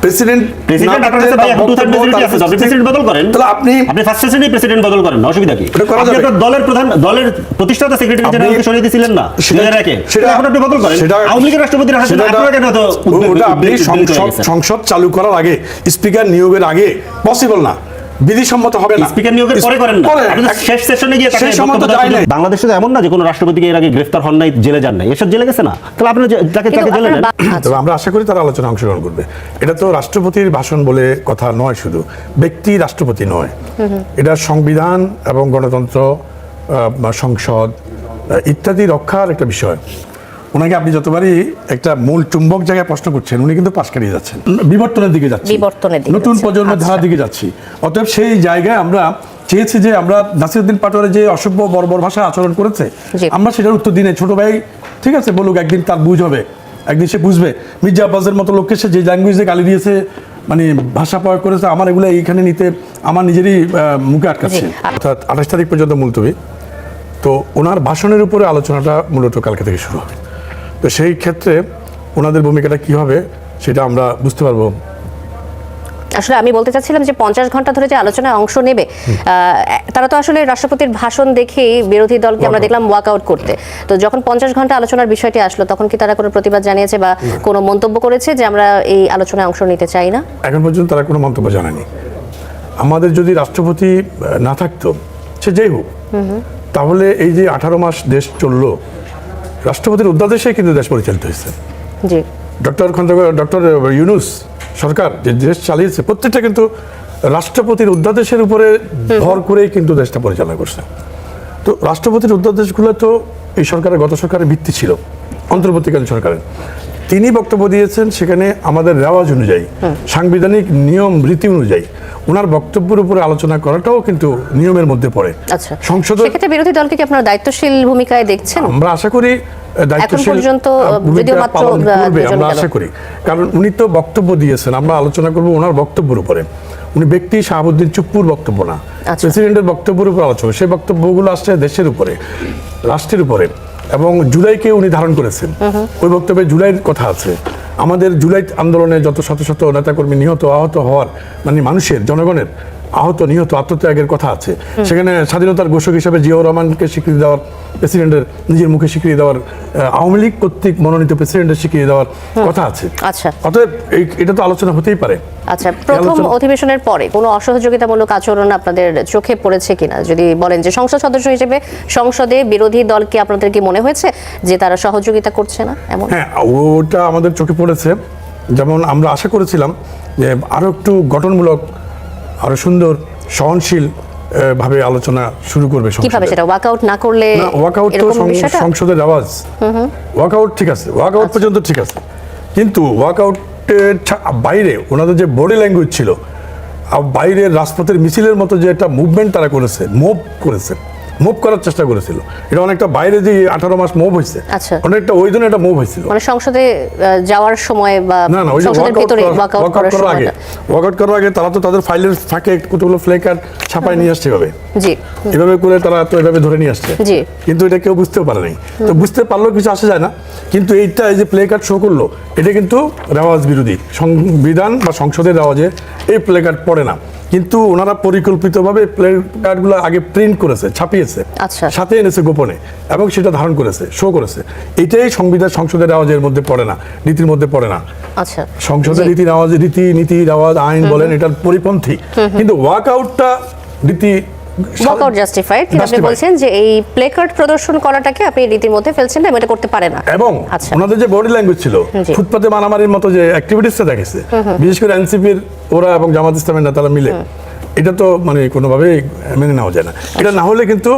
President বদল করেন, তাহলে আপনি ফার্স্ট সেশনে প্রেসিডেন্ট বদল করেন, অসুবিধা কি? আপনি আপনার দলের প্রধান, দলের প্রতিষ্ঠাতা সেক্রেটারি জেনারেলকে সরিয়ে দিয়েছিলেন না 2001-এ, সেটা এখন আপনি বদল করেন। আওয়ামী লীগের রাষ্ট্রপতির হাসিনা আপনারা কেন তো আপনি সংসদ চালু করার আগে, স্পিকার নিয়োগের আগে পসিবল না, বিধিসম্মত হবে না। স্পিকার নিয়োগের পরে করেন না, আপনি শেষ সেশনে গিয়ে তাকে বক্তব্য দেন। বাংলাদেশে তো এমন না যে কোনো রাষ্ট্রপতিকে এর আগে গ্রেফতার হন নাই, জেলে যান নাই, এসব জেলে গেছে না, তাহলে আপনি তাকে জেলে নেন। তবে আমরা আশা করি তারা আলোচনা অংশগ্রহণ করবে। এটা তো রাষ্ট্রপতির ভাষণ বলে কথা নয়, শুধু ব্যক্তি রাষ্ট্রপতি নয়, এটা সংবিধান এবং গণতন্ত্র, সংসদ ইত্যাদি রক্ষার একটা বিষয়। ওনাকে আপনি যতবারই একটা মূল চুম্বক জায়গায় প্রশ্ন করছেন, উনি কিন্তু পাশ কাটিয়ে যাচ্ছেন, বিবর্তনের দিকে যাচ্ছেন, নতুন প্রজন্মের ধারার দিকে যাচ্ছি। অতএব সেই জায়গায় আমরা চেয়েছি যে আমরা নাসিরউদ্দিন পাটোয়ারি যে অসভ্য বর্বর ভাষা আচরণ করেছে, আমরা সেটার উত্তর দিনে ছোট ভাই ঠিক আছে বলুক, একদিন তার বুঝ হবে, একদিন সে বুঝবে। মির্জা আব্বাসের মতো লোককে সে যে ল্যাঙ্গুয়েজে গালি দিয়েছে, মানে ভাষা প্রয়োগ করেছে, আমার এগুলো এইখানে নিতে আমার নিজেরই মুখে আটকাচ্ছে। অর্থাৎ 28 তারিখ পর্যন্ত মুলতবি। তো ওনার ভাষণের উপরে আলোচনাটা মূলত কালকে থেকে শুরু হবে। তো সেই ক্ষেত্রে ওনাদের ভূমিকাটা কি হবে সেটা আমরা বুঝতে পারবো। আসলে আমি বলতে চাচ্ছিলাম যে 50 ঘন্টা ধরে যে আলোচনায় অংশ নেবে, তারা তো আসলে রাষ্ট্রপতির ভাষণ দেখেই বিরোধী দলকে আমরা দেখলাম ওয়াকআউট করতে। তো যখন 50 ঘন্টা আলোচনার বিষয়টি আসলো, তখন কি তারা কোনো প্রতিবাদ জানিয়েছে বা কোনো মন্তব্য করেছে যে আমরা এই আলোচনায় অংশ নিতে চাই না? এখন পর্যন্ত তারা কোনো মন্তব্য জানায়নি। আমাদের যদি রাষ্ট্রপতি না থাকতো, সে যেই হোক, তাহলে এই যে 18 মাস দেশ চললো, রাষ্ট্রপতির অধ্যাদেশে কিন্তু দেশ পরিচালিত হয়েছে। জি, ডক্টর ইউনূস সরকার যে দেশ চালিয়েছে, প্রত্যেকটা কিন্তু রাষ্ট্রপতির অধ্যাদেশের উপরে ভর করেই কিন্তু দেশটা পরিচালনা করছে। তো রাষ্ট্রপতির অধ্যাদেশগুলো তো এই সরকারের, গত সরকারের ভিত্তি ছিল, অন্তর্বর্তীকালীন সরকারের। তিনি বক্তব্য দিয়েছেন, সেখানে আমাদের রেওয়াজ অনুযায়ী, সাংবিধানিক নিয়ম রীতি অনুযায়ী ওনার বক্তব্যের উপরে আলোচনা করাটাও কিন্তু নিয়মের মধ্যে পড়ে। আচ্ছা, সংসদের সেক্ষেত্রে বিরোধী দলকে কি আপনারা দায়িত্বশীল ভূমিকায় দেখছেন? আমরা আশা করি দায়িত্বশীল ভূমিকা পালন করবে, আমরা আশা করি। কারণ উনি তো বক্তব্য দিয়েছেন, আমরা আলোচনা করব ওনার বক্তব্যের উপরে। উনি ব্যক্তি শাহাবুদ্দিন চুপ্পুর বক্তব্য না, প্রেসিডেন্টের বক্তব্যের উপর আলোচনা। সেই বক্তব্যগুলো আসছে দেশের উপরে, রাষ্ট্রের উপরে। এবং জুলাইকে উনি ধারণ করেছেন, ওই বক্তব্যে জুলাইয়ের কথা আছে। আমাদের জুলাই আন্দোলনে যত শত শত নেতাকর্মী নিহত, আহত হওয়ার, মানে মানুষের, জনগণের আহত, নিহত, আত্মত্যাগের কথা আছে। সেখানে স্বাধীনতার ঘোষক হিসেবে জিয়াউর রহমানকে স্বীকৃতি দেওয়ার, প্রেসিডেন্টের নিজের মুখে স্বীকৃতি দেওয়ার, আওয়ামী লীগ কর্তৃক মনোনীত প্রেসিডেন্টের স্বীকৃতি দেওয়ার কথা আছে। আচ্ছা, অতএব এটা তো আলোচনা হতেই পারে। আচ্ছা, প্রথম অধিবেশনের পরে কোনো অসহযোগিতামূলক আচরণ আপনাদের চোখে পড়েছে কিনা? যদি বলেন যে সংসদ সদস্য হিসেবে সংসদে বিরোধী দলকে আপনাদের কি মনে হয়েছে যে তারা সহযোগিতা করছে না? এমন? হ্যাঁ, ওটা আমাদের চোখে পড়েছে। যেমন আমরা আশা করেছিলাম যে আরো একটু গঠনমূলক, আরো সুন্দর, সহনশীল ভাবে আলোচনা শুরু করবে। কিভাবে সেটা? ওয়াকআউট না করলে? ওয়াকআউট তো সংসদের আওয়াজ, ওয়াকআউট ঠিক আছে, ওয়াকআউট পর্যন্ত ঠিক আছে, কিন্তু ওয়াকআউটের বাইরে ওনাদের যে বডি ল্যাঙ্গুয়েজ ছিল, বাইরের রাজপথের মিছিলের মতো যে একটা মুভমেন্ট তারা করেছে, মুভ করার চেষ্টা করেছিল, এটা অনেকটা বাইরে যে 18 মাস মুভ হয়েছে, অনেকটা ওই জন্য একটা মুভ হয়েছিল। মানে সংসদে যাওয়ার সময় বা সংসদের ভিতরে ওয়াকআউট করার আগে তারা তো তাদের ফাইলের ফাঁকে কতগুলো ফ্লে কার্ড ছাপায় নিয়ে আসছে এভাবে। জি, এভাবে করে তারা তো এভাবে ধরে নিয়ে আসছে। জি, কিন্তু এটা কেউ বুঝতেও পারে নাই। তো বুঝতে পারলেও কিছু আসে যায় না। কিন্তু এইটা, এই যে প্লে কার্ড শো করলো, এটা কিন্তু রেওয়াজ বিরোধী। সংবিধান বা সংসদের রেওয়াজে এই প্লে কার্ড পড়ে না। কিন্তু ওনারা পরিকল্পিতভাবে প্লে কার্ডগুলো আগে প্রিন্ট করেছে, ছাপিয়েছে, সাথে এনেছে গোপনে, এবং সেটা ধারণ করেছে, শো করেছে। এটাই সংসদের রেওয়াজের মধ্যে পড়ে না, নীতির মধ্যে পড়ে না। আচ্ছা, সংসদের নীতি রেওয়াজ আইন বলেন, এটার পরিপন্থী। কিন্তু ওয়াকআউটটা রীতি, ওয়াকআউট জাস্টিফাইড। কিন্তু আপনি বলছেন যে এই প্লে কার্ড প্রদর্শন করাটাকে আপনি রীতির মধ্যে ফেলছেন না, এটা করতে পারে না। এবং ওনাদের যে বডি ল্যাঙ্গুয়েজ ছিল, ফুটপাতে মারামারির মতো যে অ্যাক্টিভিটিসটা দেখেছে, বিশেষ করে এনসিপির ওরা এবং জামাত ইসলামের নেতারা মিলে, এটা তো মানে কোনোভাবেই মেনে নেওয়া যায় না। এটা না হলে কিন্তু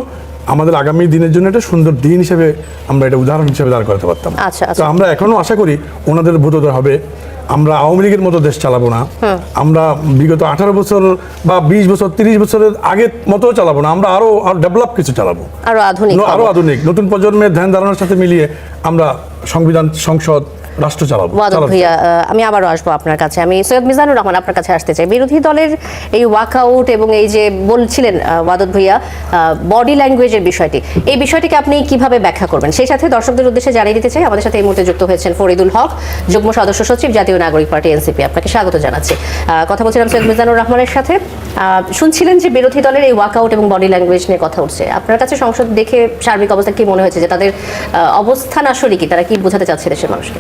আমাদের আগামী দিনের জন্য একটা সুন্দর দিন হিসেবে আমরা এটা উদাহরণ হিসেবে দাঁড় করাতে পারতাম। তো আমরা এখনো আশা করি ওনাদের বোধোদয় হবে। আমরা আওয়ামী লীগের মতো দেশ চালাবো না, আমরা বিগত 18 বছর বা 20 বছর 30 বছরের আগের মতো চালাবো না, আমরা আরো ডেভেলপ কিছু চালাবো, আরো আধুনিক, নতুন প্রজন্মের ধ্যান ধারণার সাথে মিলিয়ে আমরা সংবিধান, সংসদ, রাষ্ট্র চালাবো। ওয়াদুদ ভাইয়া, আমি আবারও আসবো আপনার কাছে। আমি সৈয়দ মিজানুর রহমান আপনার কাছে আসতে চাই। বিরোধী দলের এই ওয়াকআউট এবং এই যে বলছিলেন ওয়াদুদ ভাইয়া বডি ল্যাঙ্গুয়েজের বিষয়টি, এই বিষয়টিকে আপনি কিভাবে ব্যাখ্যা করবেন? সেই সাথে দর্শকদের উদ্দেশ্যে জানিয়ে দিতে চাই, আমাদের সাথে এই মুহূর্তে যুক্ত হয়েছেন ফরিদুল হক, যুগ্ম সদস্য সচিব, জাতীয় নাগরিক পার্টি এনসিপি। আপনাকে স্বাগত জানাচ্ছি। কথা বলছিলাম সৈয়দ মিজানুর রহমানের সাথে। শুনছিলেন যে বিরোধী দলের এই ওয়াকআউট এবং বডি ল্যাঙ্গুয়েজ নিয়ে কথা উঠছে। আপনার কাছে সংসদ দেখে সার্বিক অবস্থা কি মনে হয়েছে, যে তাদের অবস্থান আসলে কি, তারা কি বোঝাতে চাচ্ছে দেশের মানুষকে?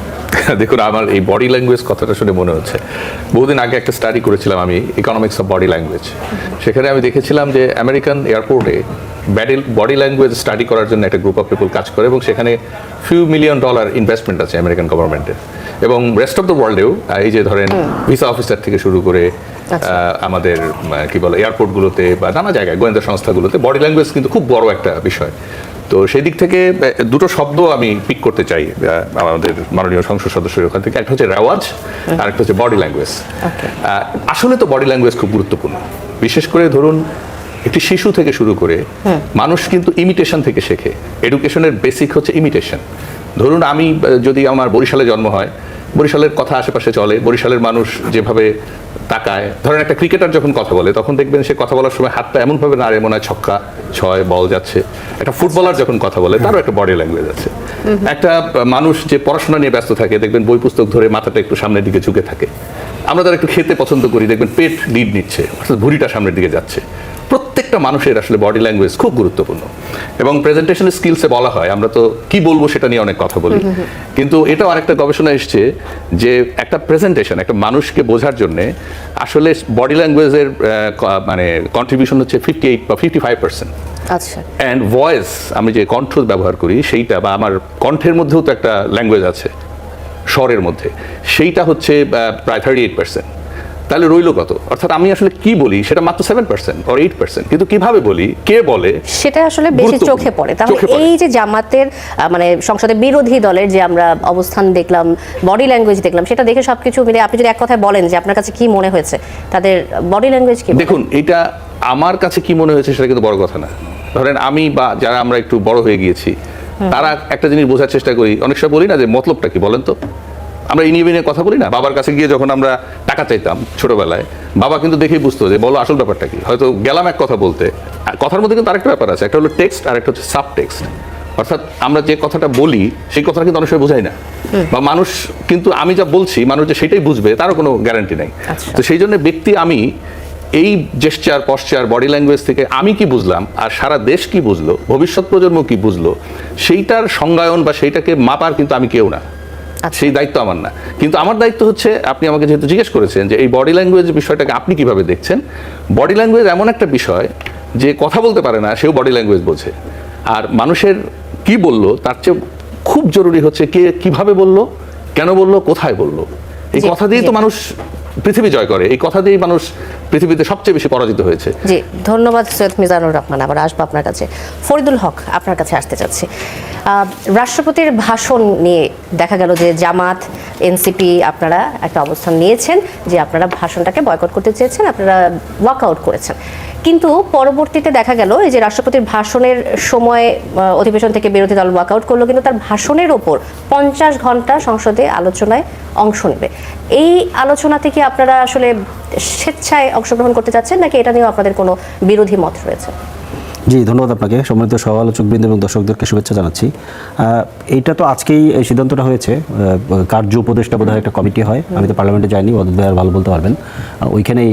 দেখুন, আমার এই বডি ল্যাঙ্গুয়েজ কথাটা শুনে মনে হচ্ছে, বহুদিন আগে একটা স্টাডি করেছিলাম আমি, ইকোনমিক্স অফ বডি ল্যাঙ্গুয়েজ। সেখানে আমি দেখেছিলাম যে আমেরিকান এয়ারপোর্টে বডি ল্যাঙ্গুয়েজ স্টাডি করার জন্য একটা গ্রুপ অফ পিপল কাজ করে, এবং সেখানে $few million ইনভেস্টমেন্ট আছে আমেরিকান গভর্নমেন্টের। এবং রেস্ট অফ দ্য ওয়ার্ল্ডেও এই যে ধরেন ভিসা অফিসার থেকে শুরু করে আমাদের কি বলে এয়ারপোর্টগুলোতে বা নানা জায়গায় গোয়েন্দা সংস্থাগুলোতে বডি ল্যাঙ্গুয়েজ কিন্তু খুব বড় একটা বিষয়। তো সেই দিক থেকে দুটো শব্দ আমি পিক করতে চাই আমাদের মাননীয় সংসদ সদস্যের ওখান থেকে। একটা হচ্ছে রেওয়াজ, আর একটা হচ্ছে বডি ল্যাঙ্গুয়েজ। আসলে তো বডি ল্যাঙ্গুয়েজ খুব গুরুত্বপূর্ণ, বিশেষ করে ধরুন একটি শিশু থেকে শুরু করে মানুষ কিন্তু ইমিটেশন থেকে শেখে। এডুকেশনের বেসিক হচ্ছে ইমিটেশন। ধরুন আমি যদি আমার বরিশালে জন্ম হয়, বরিশালের কথা আশেপাশে চলে, বরিশালের মানুষ যেভাবে তাকায়, ধরেন একটা ক্রিকেটার যখন কথা বলে তখন দেখবেন সে কথা বলার সময় হাতটা এমনভাবে নাড়ে মনে হয় ছক্কা, ছয়, বল যাচ্ছে। একটা ফুটবলার যখন কথা বলে তারও একটা বডি ল্যাঙ্গুয়েজ আছে। একটা মানুষ যে পড়াশোনা নিয়ে ব্যস্ত থাকে, দেখবেন বই পুস্তক ধরে মাথাটা একটু সামনের দিকে ঝুঁকে থাকে। আমরা যারা একটু খেতে পছন্দ করি, দেখবেন পেট লিড নিচ্ছে, অর্থাৎ ভুঁড়িটা সামনের দিকে যাচ্ছে। প্রত্যেকটা মানুষের আসলে বডি ল্যাঙ্গুয়েজ খুব গুরুত্বপূর্ণ। এবং প্রেজেন্টেশন স্কিলসে বলা হয়, আমরা তো কি বলবো সেটা নিয়ে অনেক কথা বলি, কিন্তু এটাও আরেকটা গবেষণা এসছে যে একটা প্রেজেন্টেশন, একটা মানুষকে বোঝার জন্য আসলে বডি ল্যাঙ্গুয়েজের মানে কন্ট্রিবিউশন হচ্ছে 58 বা 55%। আচ্ছা। অ্যান্ড ভয়েস, আমি যে কণ্ঠ ব্যবহার করি সেইটা, বা আমার কণ্ঠের মধ্যেও তো একটা ল্যাঙ্গুয়েজ আছে স্বরের মধ্যে, সেইটা হচ্ছে প্রায় 38%। তাহলে রইল কত? অর্থাৎ আমি আসলে কি বলি সেটা মাত্র 7% or 8%, কিন্তু কিভাবে বলি, কে বলে, সেটা আসলে বেশি চোখে পড়ে। তাহলে এই যে জামাতের মানে সংসদে বিরোধী দলের যে আমরা অবস্থান দেখলাম, বডি ল্যাঙ্গুয়েজ দেখলাম, সেটা দেখে সবকিছু মিলে আপনি যদি এক কথায় বলেন যে আপনার কাছে কি মনে হয়েছে তাদের বডি ল্যাঙ্গুয়েজ কি? দেখুন, এটা আমার কাছে কি মনে হয়েছে সেটা কিন্তু বড় কথা না। ধরেন আমি বা যারা আমরা একটু বড় হয়ে গিয়েছি, তারা একটা জিনিস বোঝার চেষ্টা করি। অনেক সময় বলি না যে মতলবটা কি বলেন তো, আমরা এই নিয়ে কথা বলি না। বাবার কাছে গিয়ে যখন আমরা টাকা চাইতাম ছোটবেলায়, বাবা কিন্তু দেখেই বুঝতো যে বলো আসল ব্যাপারটা কি। হয়তো গেলাম এক কথা বলতে, কথার মধ্যে কিন্তু আরেকটা ব্যাপার আছে, একটা হলো টেক্সট আর একটা হচ্ছে সাব টেক্সট। অর্থাৎ আমরা যে কথাটা বলি সেই কথাটা কিন্তু অনেক সময় বোঝাই না, বা মানুষ কিন্তু আমি যা বলছি মানুষ যে সেটাই বুঝবে তারও কোনো গ্যারান্টি নেই। তো সেই জন্য ব্যক্তি আমি এই জেস্চার, পশ্চার, বডি ল্যাঙ্গুয়েজ থেকে আমি কি বুঝলাম আর সারা দেশ কি বুঝলো, ভবিষ্যৎ প্রজন্ম কি বুঝলো, সেইটার সংজ্ঞায়ন বা সেইটাকে মাপার কিন্তু আমি কেউ না, সেই দায়িত্ব আমার না। কিন্তু আমার দায়িত্ব হচ্ছে, আপনি আমাকে যেহেতু জিজ্ঞেস করেছেন যে এই বডি ল্যাঙ্গুয়েজ বিষয়টাকে আপনি কিভাবে দেখছেন, বডি ল্যাঙ্গুয়েজ এমন একটা বিষয় যে কথা বলতে পারে না সেও বডি ল্যাঙ্গুয়েজ বোঝে। আর মানুষের কি বললো তার চেয়ে খুব জরুরি হচ্ছে কে কিভাবে বললো, কেন বললো, কোথায় বললো। এই কথা দিয়েই তো মানুষ পৃথিবী জয় করে, এই কথা দিয়েই মানুষ পৃথিবীতে সবচেয়ে বেশি পরাজিত হয়েছে। জি, ধন্যবাদ সৈয়দ মিজানুর রহমান। আবার আসবো আপনার কাছে। ফরিদুল হক, আপনার কাছে আসতে চাচ্ছি। রাষ্ট্রপতির ভাষণ নিয়ে দেখা গেল যে জামাত, এনসিপি আপনারা একটা অবস্থান নিয়েছেন যে আপনারা ভাষণটাকে বয়কট করতে চেয়েছেন, আপনারা ওয়াকআউট করেছেন। কিন্তু পরবর্তীতে দেখা গেল এই যে রাষ্ট্রপতির ভাষণের সময় অধিবেশন থেকে বিরোধী দল ওয়াকআউট করলো, কিন্তু তার ভাষণের ওপর 50 ঘন্টা সংসদে আলোচনায় অংশ নেবে। এই আলোচনা থেকে আপনারা আসলে স্বেচ্ছায় অংশগ্রহণ করতে চাচ্ছেন, নাকি এটা নিয়েও আপনাদের কোনো বিরোধী মত রয়েছে? জি, ধন্যবাদ আপনাকে। সম্মানিত সহ-আলোচকবৃন্দ এবং দর্শকদেরকে শুভেচ্ছা জানাচ্ছি। এইটা তো আজকেই এই সিদ্ধান্তটা হয়েছে, কার্য উপদেষ্টা বোধহয় একটা কমিটি হয়, আমি তো পার্লামেন্টে যাইনি, ওদের ভাই আর ভালো বলতে পারবেন, ওইখানেই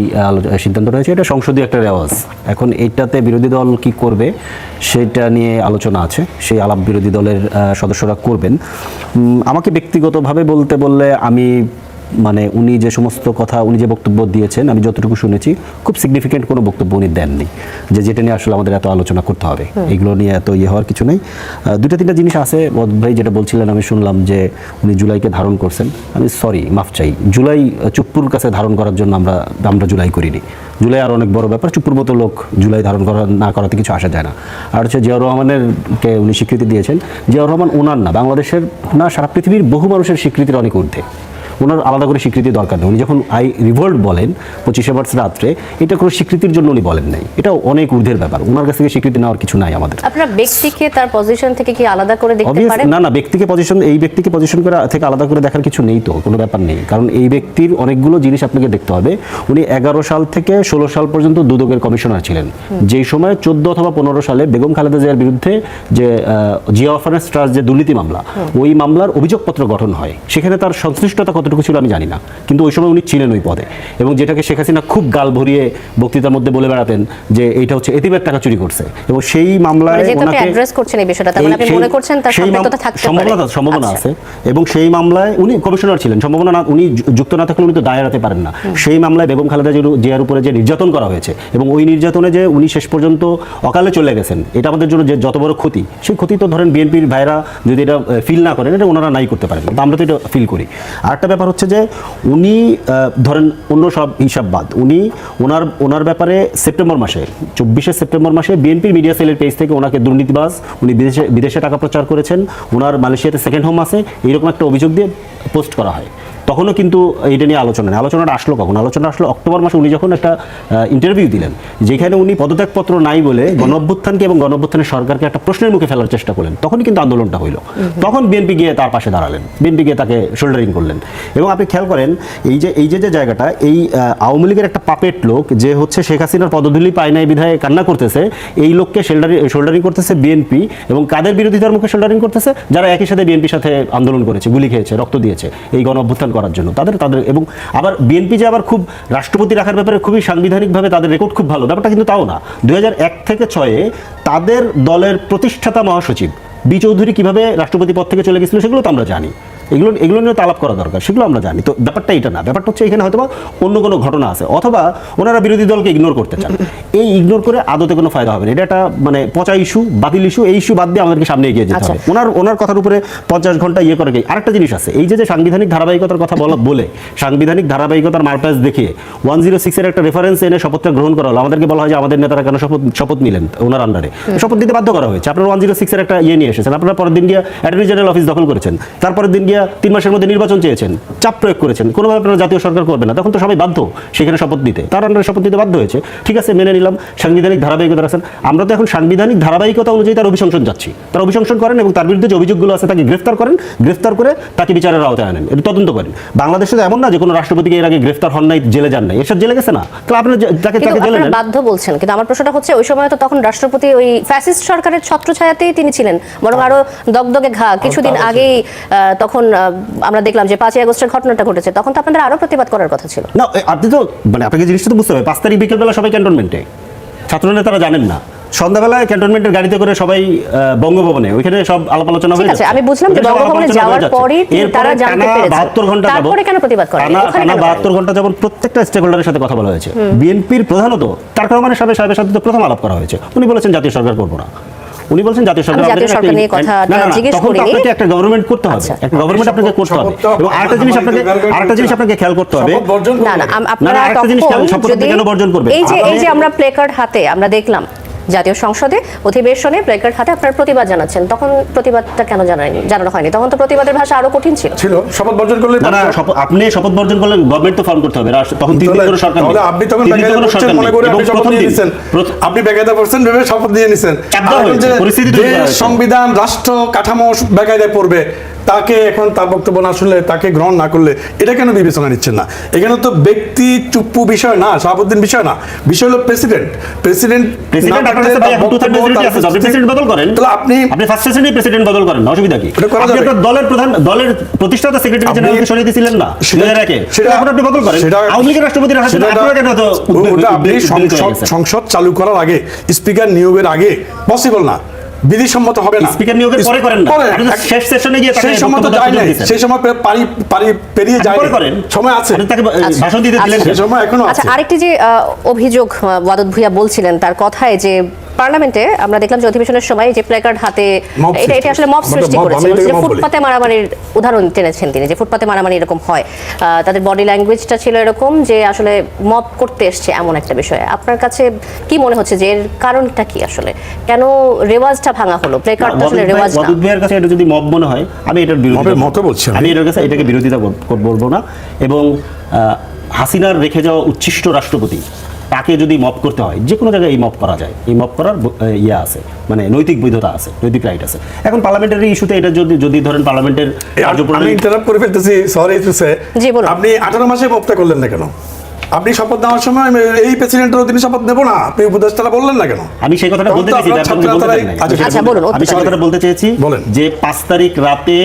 সিদ্ধান্তটা হয়েছে। এটা সংসদীয় একটা রেওয়াজ। এখন এইটাতে বিরোধী দল কি করবে সেটা নিয়ে আলোচনা আছে, সেই আলাপ বিরোধী দলের সদস্যরা করবেন। আমাকে ব্যক্তিগতভাবে বলতে বললে আমি মানে উনি যে সমস্ত কথা, উনি যে বক্তব্য দিয়েছেন, আমি যতটুকু শুনেছি খুব সিগনিফিকেন্ট কোনো বক্তব্য উনি দেননি যে যেটা নিয়ে আসলে আমাদের এত আলোচনা করতে হবে, এগুলো নিয়ে এত হওয়ার কিছু নেই। দুটা তিনটা জিনিস আছে, ভাই যেটা বলছিলেন, আমি শুনলাম যে উনি জুলাইকে ধারণ করছেন। আমি সরি, মাফ চাই, জুলাই চুপ্পুর কাছে ধারণ করার জন্য আমরা জুলাই করিনি। জুলাই আর অনেক বড় ব্যাপার, চুপ্পুর মতো লোক জুলাই ধারণ করা না করাতে কিছু আসা যায় না। আর হচ্ছে জিয়াউর রহমানেরকে উনি স্বীকৃতি দিয়েছেন। জিয়াউর রহমান ওনার না, বাংলাদেশের না, সারা পৃথিবীর বহু মানুষের স্বীকৃতির অনেক ঊর্ধ্বে। ওনার আলাদা করে স্বীকৃতি দরকার নেই। উনি যখন আই রিভোল্ট বলেন 25শে মার্চ রাত্রে, এটা কোনো স্বীকৃতির জন্য উনি বলেন নাই, এটা অনেক ঊর্ধ্বের ব্যাপার, ওনার কাছ থেকে স্বীকৃতি নেওয়ার কিছু নাই আমাদের। আপনারা ব্যক্তিকে তার পজিশন থেকে কি আলাদা করে দেখতে পারেন? না, ব্যক্তিকে পজিশন করে থেকে আলাদা করে দেখার কিছু নেই, তো কোনো ব্যাপার নেই, কারণ এই ব্যক্তির অনেকগুলো জিনিস আপনাকে দেখতে হবে। উনি 11 সাল থেকে 16 সাল পর্যন্ত দুদকের কমিশনার ছিলেন, যেই সময় 14 অথবা 15 সালে বেগম খালেদা জিয়ার বিরুদ্ধে যে জিয়া অরফানেজ ট্রাস্ট যে দুর্নীতি মামলা, ওই মামলার অভিযোগপত্র গঠন হয়, সেখানে তার সংশ্লিষ্টতা কতটুকু ছিল আমি জানি না, কিন্তু ওই সময় উনি ছিলেন ওই পদে, এবং যেটাকে শেখ হাসিনা খুব গাল ভরিয়ে বক্তৃতার মধ্যে বলে বেড়াতেন যে এইটা হচ্ছে এতিমের টাকা চুরি করছে, এবং সেই মামলায় ওনাকে অ্যাড্রেস করছেন এই বিষয়টা, তার মানে আপনি মনে করছেন তার সম্পৃক্ততা থাকতে পারে? সম্ভাবনা আছে, এবং সেই মামলায় উনি কমিশনার ছিলেন, সম্ভাবনা না, উনি যুক্ত না থাকলে উনি তো দায় এড়াতে পারেন না। সেই মামলায় বেগম খালেদা জিয়ার উপরে যে নির্যাতন করা হয়েছে, এবং ওই নির্যাতনে যে উনি শেষ পর্যন্ত অকালে চলে গেছেন, এটা আমাদের জন্য যে যত বড় ক্ষতি, সেই ক্ষতি তো ধরেন বিএনপির ভাইরা যদি এটা ফিল না করেন, এটা ওনারা নাই করতে পারেন, আমরা তো এটা ফিল করি। আরেকটা ব্যাপার হচ্ছে যে উনি ধরেন অন্য সব হিসাব বাদ, উনি ওনার ব্যাপারে সেপ্টেম্বর মাসে 24শে সেপ্টেম্বর মাসে বিএনপির মিডিয়া সেলের পেজ থেকে ওনাকে দুর্নীতিবাজ, উনি বিদেশে টাকা প্রচার করেছেন, ওনার মালয়েশিয়াতে সেকেন্ড হোম আছে, এইরকম একটা অভিযোগ দিয়ে পোস্ট করা হয়। তখনও কিন্তু এটা নিয়ে আলোচনাটা আসলো কখন? আলোচনা আসলো অক্টোবর মাসে, উনি যখন একটা ইন্টারভিউ দিলেন, যেখানে উনি পদত্যাগপত্র নাই বলে গণঅভ্যুত্থানকে এবং গণঅভ্যুত্থানের সরকারকে একটা প্রশ্নের মুখে ফেলার চেষ্টা করলেন, তখনই কিন্তু আন্দোলনটা হইল। তখন বিএনপি গিয়ে তার পাশে দাঁড়ালেন, বিএনপি গিয়ে তাকে শোল্ডারিং করলেন। এবং আপনি খেয়াল করেন এই যে জায়গাটা, এই আওয়ামী লীগের একটা পাপেট লোক যে হচ্ছে শেখ হাসিনার পদধূলি পায় নাই বিধায় কান্না করতেছে, এই লোককে শোল্ডারিং করতেছে বিএনপি, এবং কাদের বিরোধিতার মুখে শোল্ডারিং করতেছে? যারা একই সাথে বিএনপির সাথে আন্দোলন করেছে, গুলি খেয়েছে, রক্ত দিয়েছে এই গণঅভ্যুত্থান করার জন্য, তাদের এবং আবার বিএনপি যে আবার খুব রাষ্ট্রপতি রাখার ব্যাপারে খুবই সাংবিধানিকভাবে তাদের রেকর্ড খুব ভালো, ব্যাপারটা কিন্তু তাও না। 2001 থেকে 2006 তাদের দলের প্রতিষ্ঠাতা মহাসচিব বি চৌধুরী কিভাবে রাষ্ট্রপতি পদ থেকে চলে গেছিল সেগুলো তো আমরা জানি, এগুলো নিয়ে তো আলাপ করা দরকার, সেগুলো আমরা জানি। তো ব্যাপারটা এটা না, ব্যাপারটা হচ্ছে এখানে হয়তো অন্য কোনো ঘটনা আছে, অথবা ওনারা বিরোধী দলকে ইগনোর করতে চান। এই ইগনোর করে আদতে কোনো ফায়দা হবে না, এটা একটা মানে পচা ইস্যু, বাতিল ইস্যু, এই ইস্যু বাদ দিয়ে আমাদেরকে সামনে এগিয়ে যেতে হবে। ওনার কথার উপরে 50 ঘন্টা ইয়ে করে। আরেকটা জিনিস আছে, এই যে সাংবিধানিক ধারাবাহিকতার কথা বলে সাংবিধানিক ধারাবাহিকতার মারপ্যাচ দেখিয়ে 106 এর একটা রেফারেন্স এনে শপথটা গ্রহণ করা হলো। আমাদেরকে বলা হয় যে আমাদের নেতারা কেন শপথ নিলেন, ওনার আন্ডারে শপথ দিতে বাধ্য করা হয়েছে। আপনারা 106 এর একটা ইয়ে নিয়ে এসেছেন, আপনারা পরের দিন গিয়ে অ্যাটর্নি জেনারেল অফিস দখল করেছেন, তারপরের দিন গিয়ে 3 মাসের মধ্যে নির্বাচন চেয়েছেন, চাপ প্রয়োগ করেছেন, কোনোভাবে আপনারা জাতীয় সরকার করবে না, তখন তো সবাই বাধ্য সেখানে শপথ দিতে, তার আন্ডারে শপথ দিতে বাধ্য হয়েছে। ঠিক আছে, মেনে নিলাম সাংবিধানিক ধারাবাহিকতা আছেন, আমরা তো এখন সাংবিধানিক ধারাবাহিকতা অনুযায়ী তার অভিশংসন যাচ্ছি, তার অভিশংসন করেন এবং তার বিরুদ্ধে যে অভিযোগগুলো আছে তাকে গ্রেফতার করেন, গ্রেফতার করে তাকে বিচারের আওতায় আনেন, এটা তদন্ত করেন। বাংলাদেশে তো এমন না যে কোনো রাষ্ট্রপতিকে এর আগে গ্রেফতার হন নাই, জেলে যান নাই, এরশাদ জেলে গেছে না, তাহলে আপনি তাকে জেলে নেন। বাধ্য বলছেন, কিন্তু আমার প্রশ্নটা হচ্ছে ওই সময় তো তখন রাষ্ট্রপতি ওই ফ্যাসিস্ট সরকারের ছত্রছায়াতেই তিনি ছিলেন, বরং আরো দগদগে ঘা। কিছুদিন আগেই তখন আমরা দেখলাম যে 5ই আগস্টের ঘটনাটা ঘটেছে, তখন তো আপনাদের আরো প্রতিবাদ করার কথা ছিল না। আপনি তো মানে আপনাকে জিনিসটা তো বুঝতে হবে, 5 তারিখ বিকেলবেলা সবাই ক্যান্টনমেন্টে, ছাত্রনেতারা জানেন না, সন্ধ্যাবেলায় ক্যান্টনমেন্টের গাড়িতে করে সবাই বঙ্গভবনে, ওইখানে সব আলাপ আলোচনা হয়ে যাচ্ছে। আমি বুঝলাম যে বঙ্গভবনে যাওয়ার পরেই তারা জানতে পেরেছে, 72 ঘন্টা যাব, তারপরে কেন প্রতিবাদ করেন? টানা 72 ঘন্টা যাব প্রত্যেকটা স্টেক হোল্ডারের সাথে কথা বলা হয়েছে। বিএনপির প্রধানত তারেক রহমানের সাহেবের সাথে তো প্রথম আলাপ করা হয়েছে, উনি বলেছেন জাতীয় সরকার করব না, উনি বলছেন জাতীয় সরকার নিয়ে কথা জিজ্ঞেস করিনি। আপনাকে একটা গভর্নমেন্ট করতে হবে, একটা গভর্নমেন্ট আপনাকে করতে হবে। এবং আরেকটা জিনিস আপনাকে খেয়াল করতে হবে, না আপনারা কেন বর্জন করবেন? এই যে আমরা প্লেকার্ড হাতে আমরা দেখলাম জাতীয় সংসদে অধিবেশনে প্লেকার্ড হাতে আপনারা প্রতিবাদ জানাচ্ছেন, তখন প্রতিবাদটা কেন জানানো হয়নি? তখন তো প্রতিবাদের ভাষা আরো কঠিন ছিল। শপথ বর্জন করলে না, আপনি শপথ বর্জন করলে গভর্নমেন্ট তো ফর্ম করতে হবে, তখন 3 দিন করে সরকার তাহলে আপনি তখন বেকায়দা করছেন মনে করে আপনি শপথ নিয়ে নিছেন, আপনি বেকায়দা করছেন ভেবে শপথ নিয়ে নিছেন। পরিস্থিতি সংবিধান রাষ্ট্র কাঠামো বেকায়দায় পড়বে, তাকে এখন তার বক্তব্য না শুনলে, তাকে গ্রহণ না করলে, এটা কেন বিবেচনা নিচ্ছেন না? এখানে তো ব্যক্তি চুপ্পু বিষয় না, শাহাবুদ্দিন বিষয় না, বিষয় হলো প্রেসিডেন্ট বদল করেন, তাহলে আপনি ফার্স্ট সেশনেই প্রেসিডেন্ট বদল করেন, অসুবিধা কি? আপনি তো দলের প্রতিষ্ঠাতা সেক্রেটারি জেনারেলকে সরিয়ে দিয়েছিলেন না 2001-এ, সেটা এখন আপনি বদল করেন। আওয়ামী লীগের রাষ্ট্রপতি রাখা সেটা আপনারা কেন তো আপনি সংসদ চালু করার আগে, স্পিকার নিয়োগের আগে পসিবল না, বিধিসম্মত হবে না। স্পিকার নিয়োগের পরে করেন না, শেষ সেশনে গিয়ে সেই সময় তো যায় না, সেই সময় পেরিয়ে যায়, সময় আছে, তাকে ভাষণ দিতে দিলেন, সেই সময় এখনো আছে। আচ্ছা, আরেকটি যে অভিযোগ ওয়াদুদ ভূঁইয়া বলছিলেন তার কথায় যে পার্লামেন্টে আমরা দেখলাম যে অধিবেশনের সময় যে প্ল্যাকার্ড হাতে Mob এটা সৃষ্টি। আসলে মব সৃষ্টি mob, করেছে, আমি বলছে যে এটাকে mob বলি। ফুটপাতে মারামারির উদাহরণ টেনেছেন তিনি, যে ফুটপাতে মারামারি এরকম হয়। তাদের বডি ল্যাঙ্গুয়েজটা ছিল এরকম যে আসলে মব করতে এসছে এমন একটা বিষয়। আপনার কাছে কি মনে হচ্ছে যে এর কারণটা কি আসলে, কেন রেওয়াজটা ভাঙা হলো? প্ল্যাকার্ডটা আসলে রেওয়াজ না। মদুদ ভাইয়ের কাছে এটা যদি মব মনে হয়, আমি এটার বিরোধিতা মবের মতো বলছি আমি। আমি এটার কাছে এটাকে বিরোধিতা বলবো না। এবং হাসিনার রেখে যাওয়া উচ্ছিষ্ট রাষ্ট্রপতি, তাকে যদি মব করতে হয়, যে কোনো জায়গায় এই মব করা যায়, এই মব করার ইয়ে আছে, মানে নৈতিক বৈধতা আছে, নৈতিক রাইট আছে। এখন পার্লামেন্টারি ইস্যুতে এটা যদি ধরেন পার্লামেন্টের আমি কার্যপ্রণালী, ইন্টারাপ্ট করে ফেলতেছি, সরি টু সে। জি, বলুন। আপনি 18 মাসে মবটা করলেন না কেন? আপনি শপথ নেওয়ার সময় আমি এই প্রেসিডেন্টের অধীনে শপথ নেব না, আপনি উপদেষ্টারা বললেন না কেন? আমি সেই কথাটা বলতে চেয়েছি, আপনার ছাত্রছাত্রীরা- আচ্ছা, বলুন। আমি সেই কথাটা বলতে চেয়েছি বলেন। যে 5 তারিখ রাতে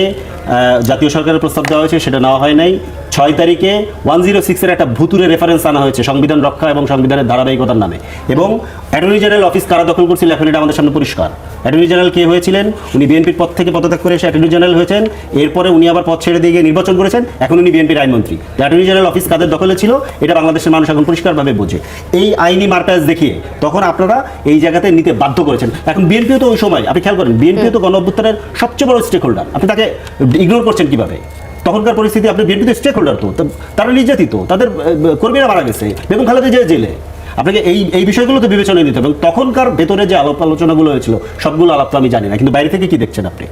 জাতীয় সরকারের প্রস্তাব দেওয়া হয়েছে, সেটা নেওয়া হয় নাই। 6 তারিখে 106 এর একটা ভুতুরে রেফারেন্স আনা হয়েছে সংবিধান রক্ষা এবং সংবিধানের ধারাবাহিকতার নামে, এবং অ্যাটর্নি জেনারেল অফিস কারা দখল করছিল এখন এটা আমাদের সামনে পরিষ্কার। অ্যাটর্নি জেনারেল কে হয়েছিলেন? উনি বিএনপির পদ থেকে পদত্যাগ করে এসে অ্যাটর্নি জেনারেল হয়েছেন, এরপরে উনি আবার পদ ছেড়ে দিয়ে গিয়ে নির্বাচন করেছেন, এখন উনি বিএনপির আইনমন্ত্রী। অ্যাটর্নি জেনারেল অফিস কাদের দখলে ছিল এটা বাংলাদেশের মানুষ এখন পরিষ্কারভাবে বোঝে। এই আইনি মার্কাজ দেখিয়ে তখন আপনারা এই জায়গাতে নিতে বাধ্য করেছেন। এখন বিএনপিও তো ওই সময়, আপনি খেয়াল করেন, বিএনপিও তো গণ অভ্যুত্থানের সবচেয়ে বড় স্টেক হোল্ডার, আপনি তাকে ইগনোর করছেন কিভাবে? তখনকার পরিস্থিতি, আপনি বিএনপি তো স্টেক হোল্ডার, তো তারা নির্যাতিত, তাদের কর্মীরা মারা গেছে, বেগম খালেদা জিয়া জেলে। আপনাকে এই বিষয়গুলো তো বিবেচনায় নিতে হবে। এবং তখনকার ভেতরে যে আলাপ আলোচনাগুলো হয়েছিল, সবগুলো আলাপ তো আমি জানি না, কিন্তু বাইরে থেকে কি দেখছেন আপনি?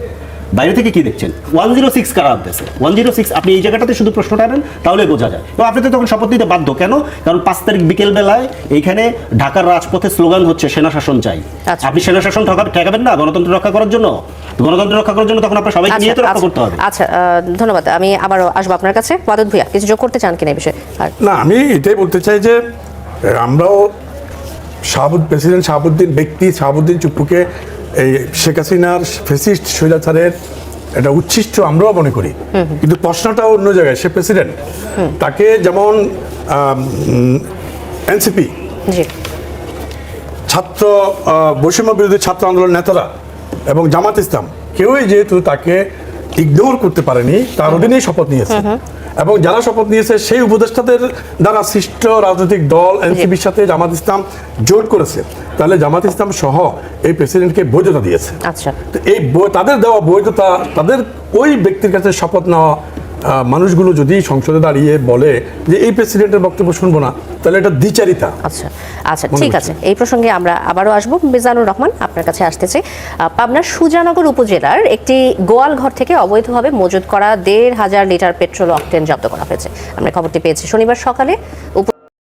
বাইরে থেকে কি দেখছেন? 106 কারা আনতেছে? 106 আপনি এই জায়গাটাতে শুধু প্রশ্নটা আনেন, তাহলে বোঝা যায়। তো আপনি তো তখন শপথ নিতে বাধ্য। কেন? কারণ 5 তারিখ বিকেল বেলায় এইখানে ঢাকার রাজপথে স্লোগান হচ্ছে সেনা শাসন চাই। আচ্ছা। আপনি সেনা শাসন ঠেকাবেন না গণতন্ত্র রক্ষা করার জন্য? গণতন্ত্র রক্ষা করার জন্য তখন আপনার সবাইকে নিয়ে তো রক্ষা করতে হবে। আচ্ছা, ধন্যবাদ। আমি আবারও আসবো আপনার কাছে। ওয়াদুদ ভূঁইয়া, কিছু যোগ করতে চান কিনা এই বিষয়ে? আর না, আমি এটাই বলতে চাই যে আমরাও প্রেসিডেন্ট শাহাবুদ্দিন ব্যক্তি, শাহাবুদ্দিন চুপ্পুকে এই শেখ হাসিনার ফেসিস্ট স্বৈরাচারের এটা উচ্ছিষ্ট আমরাও মনে করি, কিন্তু প্রশ্নটাও অন্য জায়গায়। সে প্রেসিডেন্ট, তাকে যেমন এনসিপি, জি, ছাত্র বৈষম্য বিরোধী ছাত্র আন্দোলন নেতারা এবং জামাত ইসলাম কেউই যেহেতু তাকে ইগনোর করতে পারেনি, তার অধীনেই শপথ নিয়েছে। এবং যারা শপথ নিয়েছে সেই উপদেষ্টাদের দ্বারা সৃষ্ট রাজনৈতিক দল এনসিপির সাথে জামাত ইসলাম জোট করেছে, তাহলে জামাত ইসলাম সহ এই প্রেসিডেন্টকে বৈধতা দিয়েছে। আচ্ছা, তো এই তাদের দেওয়া বৈধতা, তাদের ওই ব্যক্তির কাছে শপথ নেওয়া মানুষগুলো যদি সংসদে দাঁড়িয়ে বলে যে এই প্রেসিডেন্টের বক্তব্য শুনবো না, তাহলে এটা দ্বিচারিতা। আচ্ছা, আচ্ছা, ঠিক আছে। এই প্রসঙ্গে আমরা আবারও আসবো। মিজানুর রহমান, আপনার কাছে আসতে চাই। পাবনার সুজানগর উপজেলার একটি গোয়াল ঘর থেকে অবৈধভাবে মজুত করা 1,500 লিটার পেট্রোল অকটেন জব্দ করা হয়েছে। আমরা খবরটি পেয়েছি শনিবার সকালে।